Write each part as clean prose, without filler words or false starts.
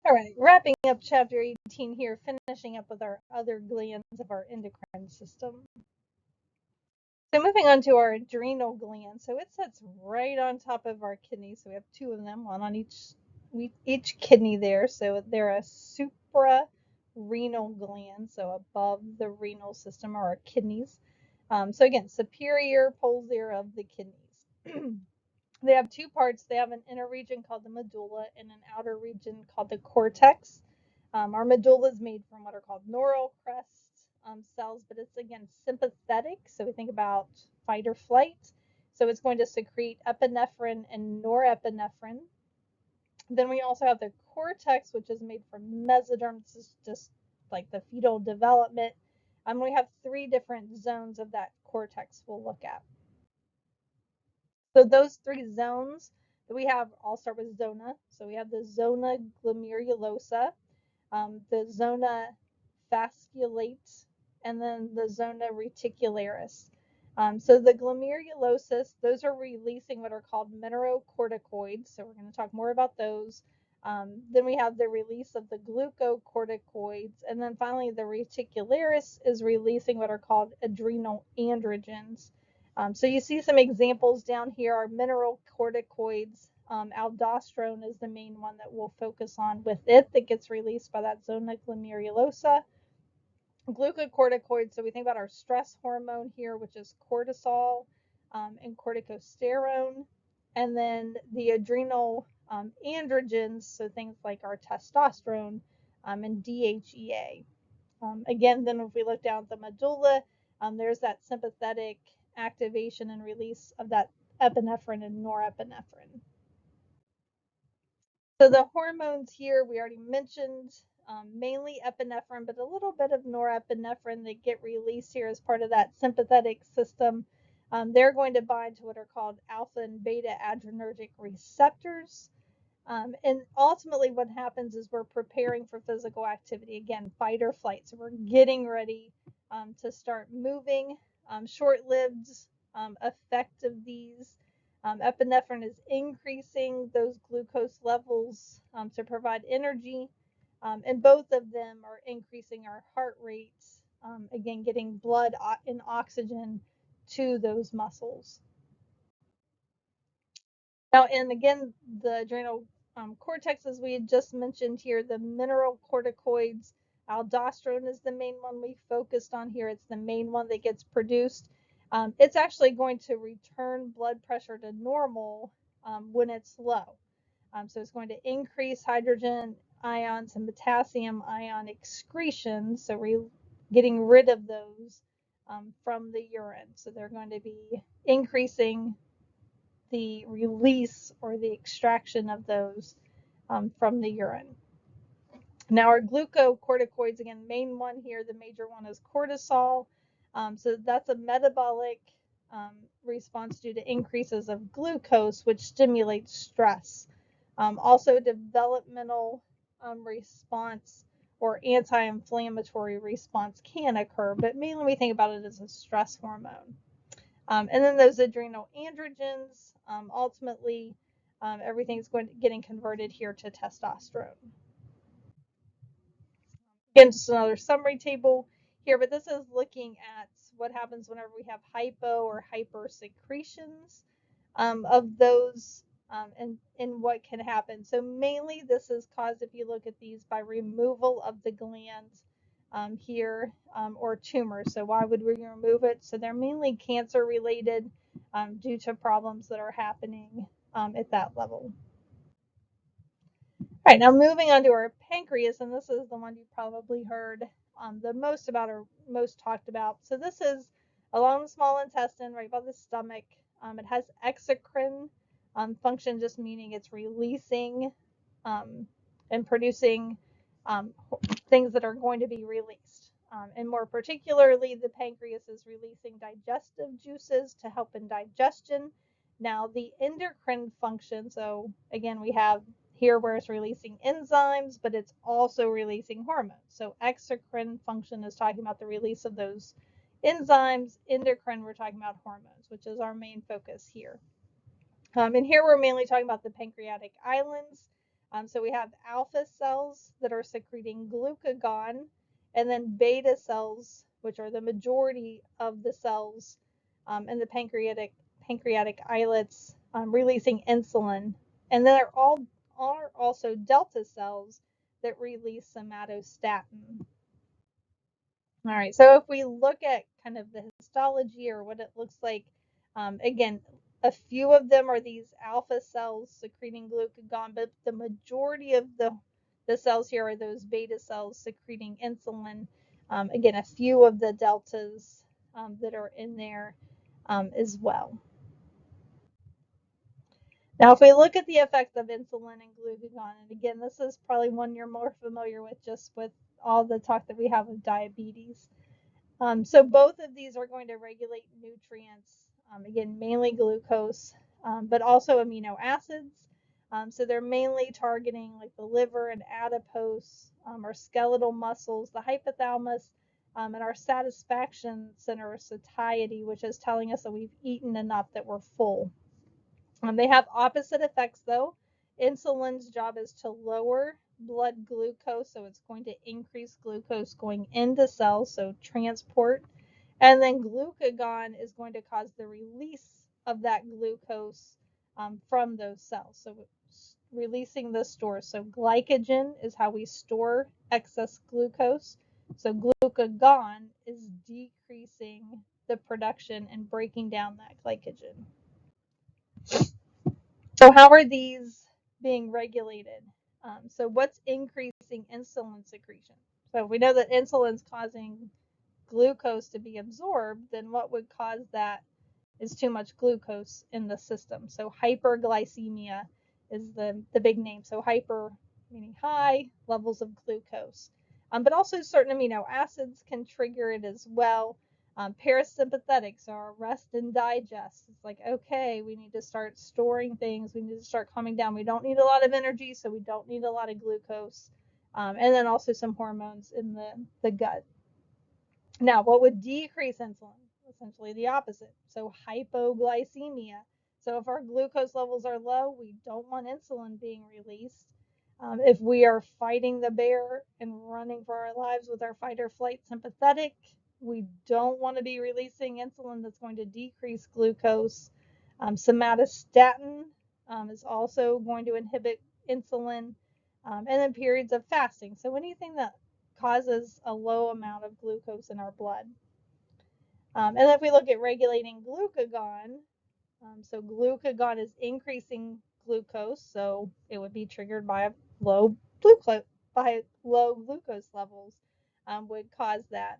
All right, wrapping up chapter 18 here, finishing up with our other glands of our endocrine system. So moving on to our adrenal gland. So it sits right on top of our kidneys. So we have two of them, one on each kidney there. So they're a suprarenal gland, so above the renal system or our kidneys. So again, superior poles there of the kidneys. They have two parts. They have an inner region called the medulla and an outer region called the cortex. Our medulla is made from what are called neural crest cells, but it's again sympathetic. So we think about fight or flight. So it's going to secrete epinephrine and norepinephrine. Then we also have the cortex, which is made from mesoderm. This is just like the fetal development. We have three different zones of that cortex we'll look at. So those three zones that we have all start with zona. So we have the zona glomerulosa, the zona fasciculate, and then the zona reticularis. So the glomerulosis, those are releasing what are called mineralocorticoids. So we're going to talk more about those. Then we have the release of the glucocorticoids, and then finally the reticularis is releasing what are called adrenal androgens. So you see some examples down here are mineralocorticoids. Aldosterone is the main one that we'll focus on with it that gets released by that zona glomerulosa. Glucocorticoids, so we think about our stress hormone here, which is cortisol and corticosterone. And then the adrenal androgens, so things like our testosterone and DHEA. Again, then if we look down at the medulla, there's that sympathetic activation and release of that epinephrine and norepinephrine. So the hormones here, we already mentioned, mainly epinephrine, but a little bit of norepinephrine that get released here as part of that sympathetic system. They're going to bind to what are called alpha and beta adrenergic receptors. And ultimately what happens is we're preparing for physical activity, again, fight or flight. So we're getting ready to start moving. Short-lived effect of these. Epinephrine is increasing those glucose levels to provide energy. And both of them are increasing our heart rates, again, getting blood and oxygen to those muscles. Now, and again, the adrenal cortex, as we had just mentioned here, the mineralocorticoids, aldosterone is the main one we focused on here. It's the main one that gets produced. It's actually going to return blood pressure to normal when it's low. So it's going to increase hydrogen ions and potassium ion excretion. So we're getting rid of those from the urine. So they're going to be increasing the release or the extraction of those from the urine. Now our glucocorticoids, again, main one here, the major one is cortisol. So that's a metabolic response due to increases of glucose, which stimulates stress. Also developmental response or anti-inflammatory response can occur, but mainly we think about it as a stress hormone. And then those adrenal androgens, ultimately, everything's getting converted here to testosterone. Again, just another summary table here, but this is looking at what happens whenever we have hypo or hyper secretions of those and what can happen. So mainly this is caused, if you look at these, by removal of the glands here or tumors. So why would we remove it? So they're mainly cancer related due to problems that are happening at that level. All right, now moving on to our pancreas, and this is the one you probably heard the most about or most talked about. So this is along the small intestine, right by the stomach. It has exocrine function, just meaning it's releasing and producing things that are going to be released. And more particularly, the pancreas is releasing digestive juices to help in digestion. Now, the endocrine function, so again, we have here where it's releasing enzymes, but it's also releasing hormones. So exocrine function is talking about the release of those enzymes. Endocrine, we're talking about hormones, which is our main focus here. And here we're mainly talking about the pancreatic islands. So we have alpha cells that are secreting glucagon, and then beta cells, which are the majority of the cells in the pancreatic islets, releasing insulin. And then there are also delta cells that release somatostatin. All right, so if we look at kind of the histology or what it looks like, again, a few of them are these alpha cells secreting glucagon, but the majority of the cells here are those beta cells secreting insulin. Again, a few of the deltas that are in there as well. Now, if we look at the effects of insulin and glucagon, and again, this is probably one you're more familiar with just with all the talk that we have of diabetes. So both of these are going to regulate nutrients, again, mainly glucose, but also amino acids. So they're mainly targeting like the liver and adipose, our skeletal muscles, the hypothalamus, and our satisfaction center or satiety, which is telling us that we've eaten enough, that we're full. They have opposite effects though. Insulin's job is to lower blood glucose, so it's going to increase glucose going into cells, so transport. And then glucagon is going to cause the release of that glucose from those cells, so releasing the stores. So glycogen is how we store excess glucose. So glucagon is decreasing the production and breaking down that glycogen. So how are these being regulated? So what's increasing insulin secretion? So we know that insulin's causing glucose to be absorbed, then what would cause that is too much glucose in the system. So hyperglycemia is the big name. So hyper meaning high levels of glucose. But also certain amino acids can trigger it as well. Parasympathetics are rest and digest. It's like, okay, we need to start storing things. We need to start calming down. We don't need a lot of energy, so we don't need a lot of glucose. And then also some hormones in the gut. Now, what would decrease insulin? Essentially the opposite. So hypoglycemia. So if our glucose levels are low, we don't want insulin being released. If we are fighting the bear and running for our lives with our fight or flight sympathetic, we don't want to be releasing insulin that's going to decrease glucose. Somatostatin is also going to inhibit insulin. And then periods of fasting. So anything that causes a low amount of glucose in our blood. And then if we look at regulating glucagon, so glucagon is increasing glucose, so it would be triggered by low glucose levels would cause that.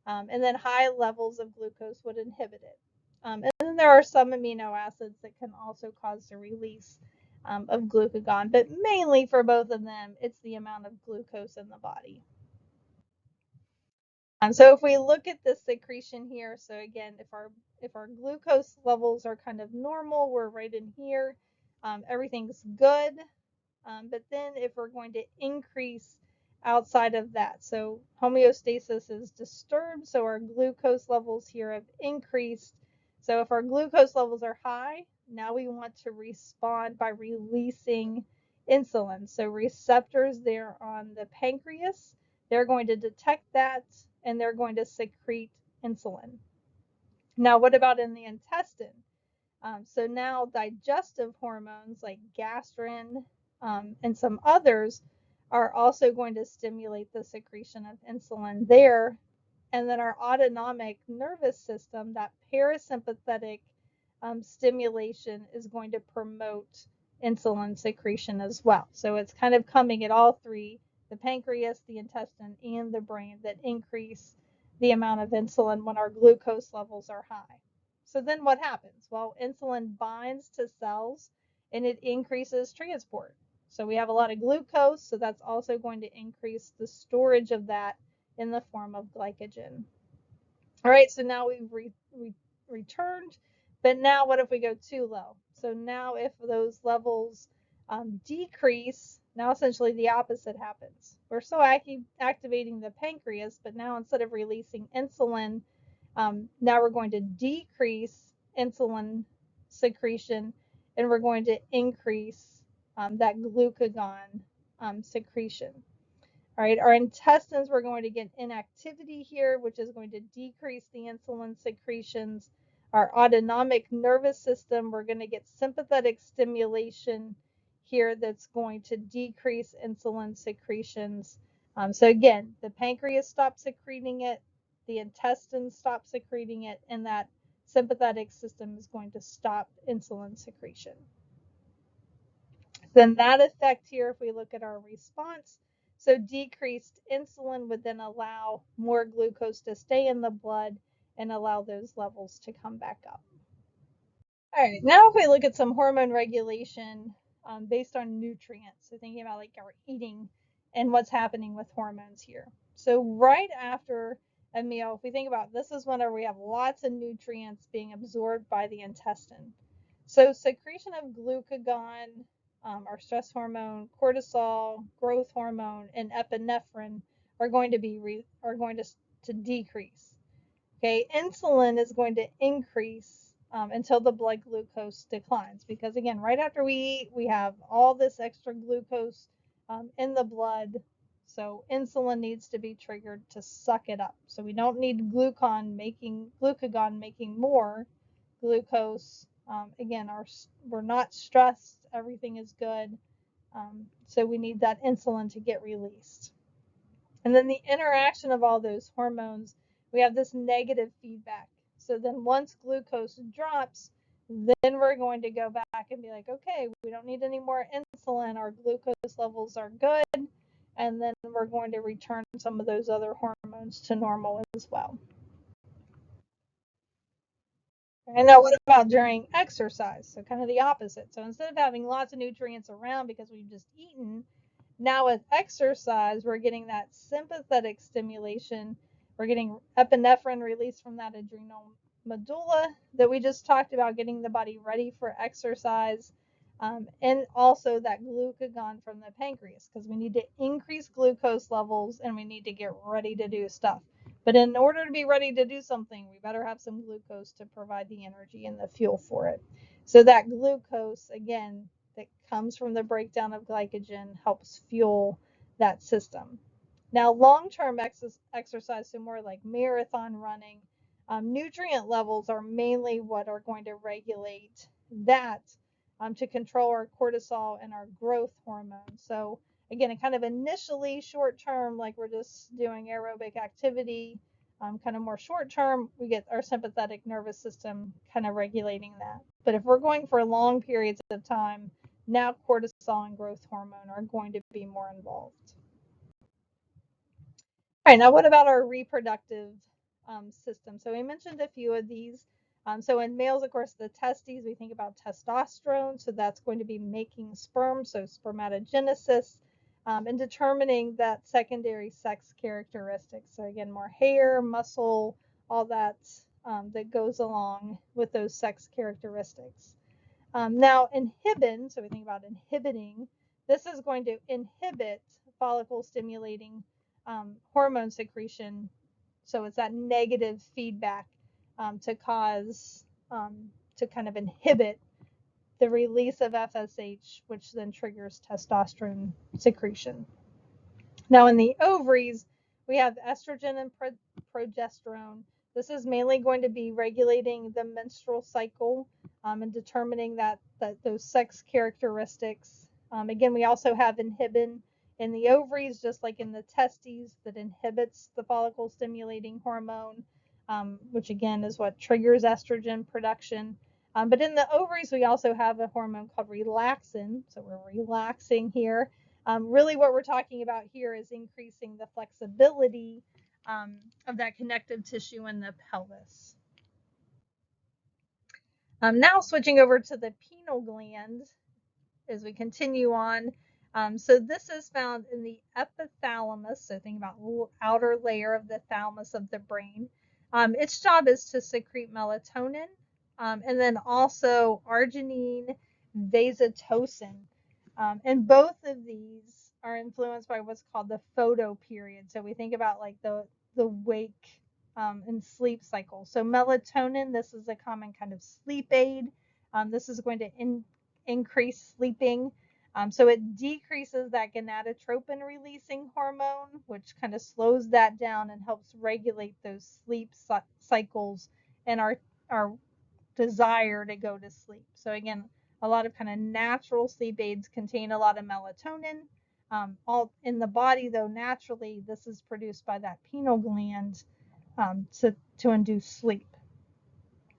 And then high levels of glucose would inhibit it. And then there are some amino acids that can also cause the release of glucagon, but mainly for both of them, it's the amount of glucose in the body. So if we look at the secretion here, so again, if our glucose levels are kind of normal, we're right in here, everything's good. But then if we're going to increase outside of that, so homeostasis is disturbed, so our glucose levels here have increased. So if our glucose levels are high, now we want to respond by releasing insulin. So receptors there on the pancreas, they're going to detect that and they're going to secrete insulin. Now, what about in the intestine? So now digestive hormones like gastrin and some others are also going to stimulate the secretion of insulin there. And then our autonomic nervous system, that parasympathetic stimulation is going to promote insulin secretion as well. So it's kind of coming at all three, the pancreas, the intestine, and the brain, that increase the amount of insulin when our glucose levels are high. So then what happens? Well, insulin binds to cells and it increases transport. So we have a lot of glucose, so that's also going to increase the storage of that in the form of glycogen. All right, so now we've returned, but now what if we go too low? So now if those levels decrease, now essentially the opposite happens. We're still activating the pancreas, but now instead of releasing insulin, now we're going to decrease insulin secretion and we're going to increase that glucagon secretion. All right, our intestines, we're going to get inactivity here, which is going to decrease the insulin secretions. Our autonomic nervous system, we're going to get sympathetic stimulation here that's going to decrease insulin secretions. So again, the pancreas stops secreting it, the intestines stop secreting it, and that sympathetic system is going to stop insulin secretion. Then that effect here, if we look at our response, so decreased insulin would then allow more glucose to stay in the blood and allow those levels to come back up. All right, now if we look at some hormone regulation based on nutrients, so thinking about like our eating and what's happening with hormones here. So right after a meal, if we think about this is whenever we have lots of nutrients being absorbed by the intestine. So secretion of glucagon, our stress hormone, cortisol, growth hormone, and epinephrine are going to decrease. Okay, insulin is going to increase until the blood glucose declines, because again, right after we eat, we have all this extra glucose in the blood, so insulin needs to be triggered to suck it up. So we don't need glucagon making more glucose. Again, we're not stressed, everything is good, so we need that insulin to get released. And then the interaction of all those hormones, we have this negative feedback. So then once glucose drops, then we're going to go back and be like, okay, we don't need any more insulin, our glucose levels are good, and then we're going to return some of those other hormones to normal as well. And now what about during exercise? So kind of the opposite. So instead of having lots of nutrients around because we've just eaten, now with exercise, we're getting that sympathetic stimulation. We're getting epinephrine released from that adrenal medulla that we just talked about, getting the body ready for exercise. And also that glucagon from the pancreas, because we need to increase glucose levels and we need to get ready to do stuff. But in order to be ready to do something, we better have some glucose to provide the energy and the fuel for it. So that glucose, again, that comes from the breakdown of glycogen helps fuel that system. Now, long-term exercise, so more like marathon running, nutrient levels are mainly what are going to regulate that to control our cortisol and our growth hormone. So again, kind of initially short term, like we're just doing aerobic activity, kind of more short term, we get our sympathetic nervous system kind of regulating that. But if we're going for long periods of time, now cortisol and growth hormone are going to be more involved. All right, now what about our reproductive system? So we mentioned a few of these. So in males, of course, the testes, we think about testosterone. So that's going to be making sperm, so spermatogenesis, and determining that secondary sex characteristics. So again, more hair, muscle, all that that goes along with those sex characteristics. Now, inhibin, so we think about inhibiting, this is going to inhibit follicle stimulating hormone secretion. So it's that negative feedback to cause, to kind of inhibit the release of FSH, which then triggers testosterone secretion. Now in the ovaries, we have estrogen and progesterone. This is mainly going to be regulating the menstrual cycle and determining those sex characteristics. Again, we also have inhibin in the ovaries, just like in the testes, that inhibits the follicle stimulating hormone, which again is what triggers estrogen production. But in the ovaries, we also have a hormone called relaxin. So we're relaxing here. Really what we're talking about here is increasing the flexibility of that connective tissue in the pelvis. Now switching over to the pineal gland as we continue on. So this is found in the epithalamus, so think about the outer layer of the thalamus of the brain. Its job is to secrete melatonin and then also arginine vasotocin. And both of these are influenced by what's called the photoperiod. So we think about like the wake and sleep cycle. So melatonin, this is a common kind of sleep aid. This is going to increase sleeping. So it decreases that gonadotropin releasing hormone, which kind of slows that down and helps regulate those sleep cycles and our desire to go to sleep. So again, a lot of kind of natural sleep aids contain a lot of melatonin. All in the body, though, naturally, this is produced by that pineal gland to induce sleep.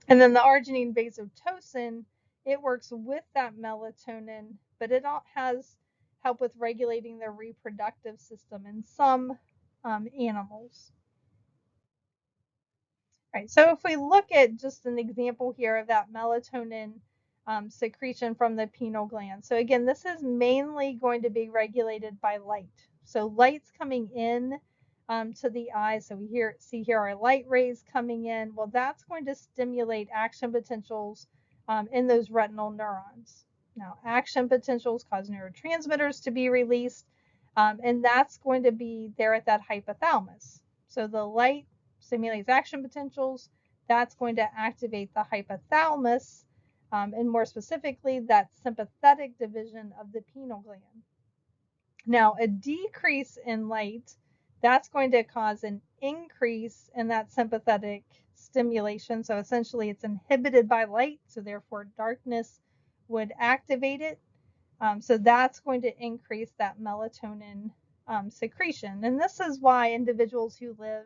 And then the arginine vasotocin, it works with that melatonin, but it has help with regulating the reproductive system in some animals. All right, so if we look at just an example here of that melatonin secretion from the pineal gland. So again, this is mainly going to be regulated by light. So light's coming in to the eye. So we see here our light rays coming in. Well, that's going to stimulate action potentials in those retinal neurons. Now, action potentials cause neurotransmitters to be released, and that's going to be there at that hypothalamus. So the light stimulates action potentials. That's going to activate the hypothalamus, and more specifically, that sympathetic division of the pineal gland. Now, a decrease in light, that's going to cause an increase in that sympathetic stimulation. So essentially, it's inhibited by light, so therefore darkness would activate it. So that's going to increase that melatonin secretion. And this is why individuals who live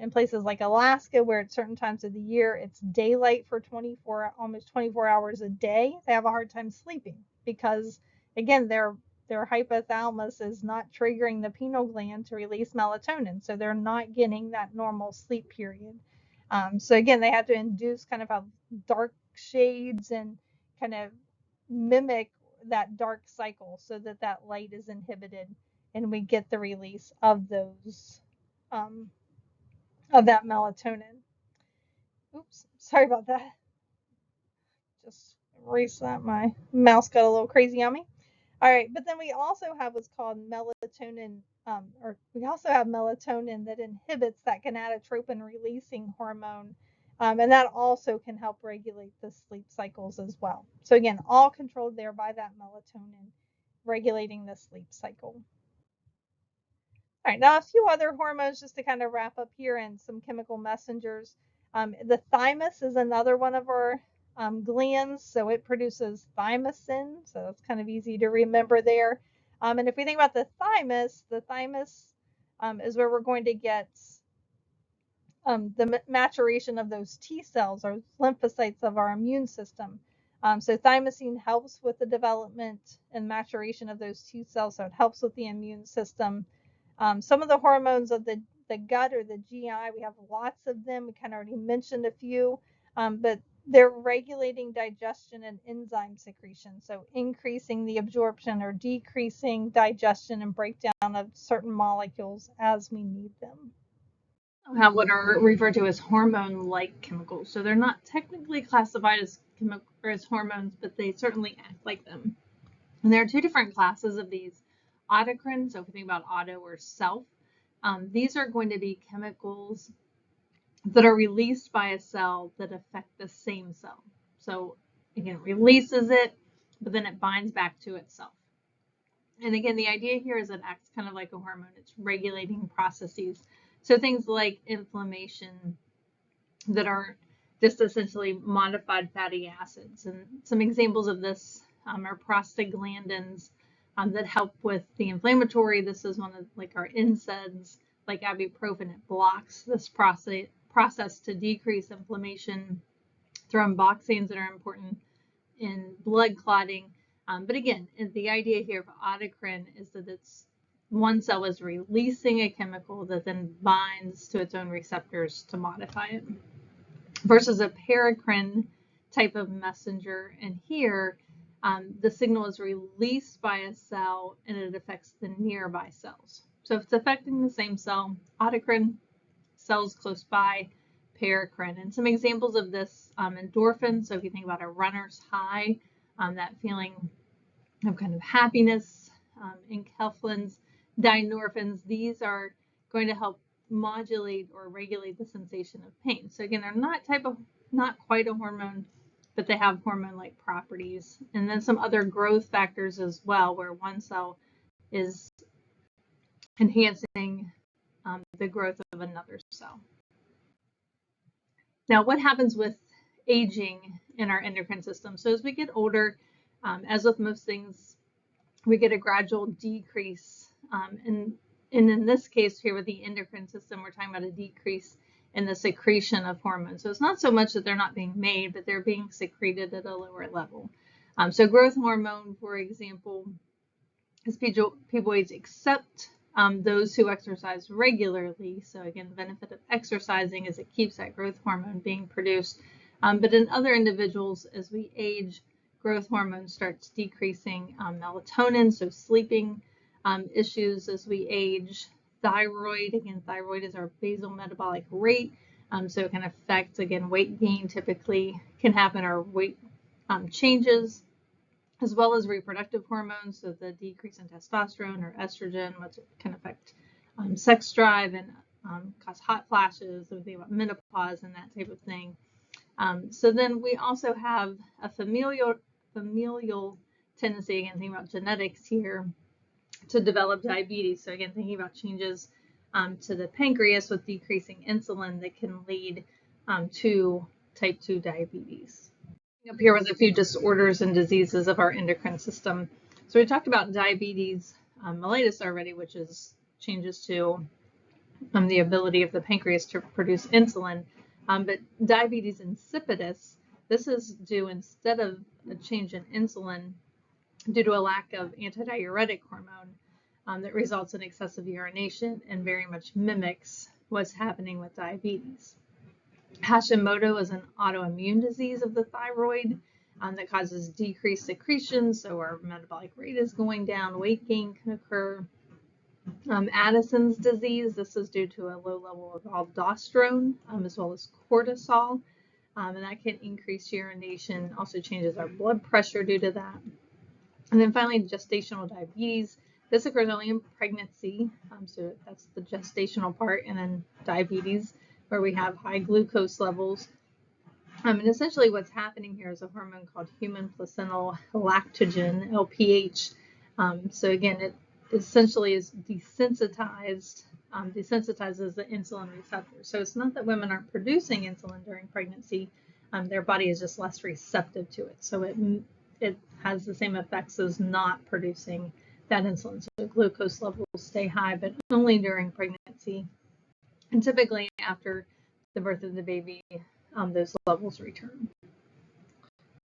in places like Alaska, where at certain times of the year it's daylight for almost 24 hours a day, they have a hard time sleeping because, again, their hypothalamus is not triggering the pineal gland to release melatonin, so they're not getting that normal sleep period. So again, they have to induce kind of a dark shades and kind of mimic that dark cycle so that that light is inhibited and we get the release of those of that melatonin. Oops, sorry about that. Just erase that. My mouse got a little crazy on me. All right, but then we also have what's called melatonin, we also have melatonin that inhibits that gonadotropin releasing hormone, and that also can help regulate the sleep cycles as well. So again, all controlled there by that melatonin regulating the sleep cycle. All right, now a few other hormones just to kind of wrap up here and some chemical messengers. The thymus is another one of our glands, so it produces thymosin, so that's kind of easy to remember there. And if we think about the thymus is where we're going to get the maturation of those T cells or lymphocytes of our immune system. So thymosin helps with the development and maturation of those T cells, so it helps with the immune system. Some of the hormones of the gut or the GI, we have lots of them. We kind of already mentioned a few, but they're regulating digestion and enzyme secretion, so increasing the absorption or decreasing digestion and breakdown of certain molecules as we need them. Have what are referred to as hormone-like chemicals. So they're not technically classified as hormones, but they certainly act like them. And there are two different classes of these. Autocrine, so if we think about auto or self, these are going to be chemicals that are released by a cell that affect the same cell. So again, it releases it, but then it binds back to itself. And again, the idea here is it acts kind of like a hormone. It's regulating processes. So things like inflammation that are just essentially modified fatty acids. And some examples of this are prostaglandins that help with the inflammatory. This is one of like our NSAIDs, like ibuprofen. It blocks this process to decrease inflammation. Thromboxanes that are important in blood clotting. But again, the idea here of autocrine is that it's one cell is releasing a chemical that then binds to its own receptors to modify it, versus a paracrine type of messenger. And here, the signal is released by a cell and it affects the nearby cells. So if it's affecting the same cell, autocrine, cells close by, paracrine. And some examples of this, endorphins. So if you think about a runner's high, that feeling of kind of happiness, enkephalins, dynorphins, these are going to help modulate or regulate the sensation of pain. So again, they're not quite a hormone, but they have hormone-like properties. And then some other growth factors as well, where one cell is enhancing the growth of another cell. Now, what happens with aging in our endocrine system? So as we get older, as with most things, we get a gradual decrease. And in this case here with the endocrine system, we're talking about a decrease in the secretion of hormones. So it's not so much that they're not being made, but they're being secreted at a lower level. So growth hormone, for example, as people age, except those who exercise regularly. So again, the benefit of exercising is it keeps that growth hormone being produced. But in other individuals, as we age, growth hormone starts decreasing. Melatonin, so sleeping issues as we age. Thyroid, again, thyroid is our basal metabolic rate. So it can affect, again, weight gain typically can happen, or weight changes, as well as reproductive hormones, so the decrease in testosterone or estrogen, which can affect sex drive and cause hot flashes. So we think about menopause and that type of thing. So then we also have a familial tendency, again, thinking about genetics here, to develop diabetes. So again, thinking about changes to the pancreas with decreasing insulin that can lead to type 2 diabetes. Up here with a few disorders and diseases of our endocrine system. So we talked about diabetes mellitus already, which is changes to the ability of the pancreas to produce insulin. But diabetes insipidus, this is due, instead of a change in insulin, due to a lack of antidiuretic hormone that results in excessive urination and very much mimics what's happening with diabetes. Hashimoto is an autoimmune disease of the thyroid that causes decreased secretion, so our metabolic rate is going down, weight gain can occur. Addison's disease, this is due to a low level of aldosterone as well as cortisol, and that can increase urination, also changes our blood pressure due to that. And then finally, gestational diabetes. This occurs only in pregnancy, so that's the gestational part, and then diabetes, where we have high glucose levels. And essentially what's happening here is a hormone called human placental lactogen, LPH. So again, it essentially is desensitizes the insulin receptor. So it's not that women aren't producing insulin during pregnancy, their body is just less receptive to it. So it has the same effects as not producing that insulin. So glucose levels stay high, but only during pregnancy. And typically after the birth of the baby, those levels return.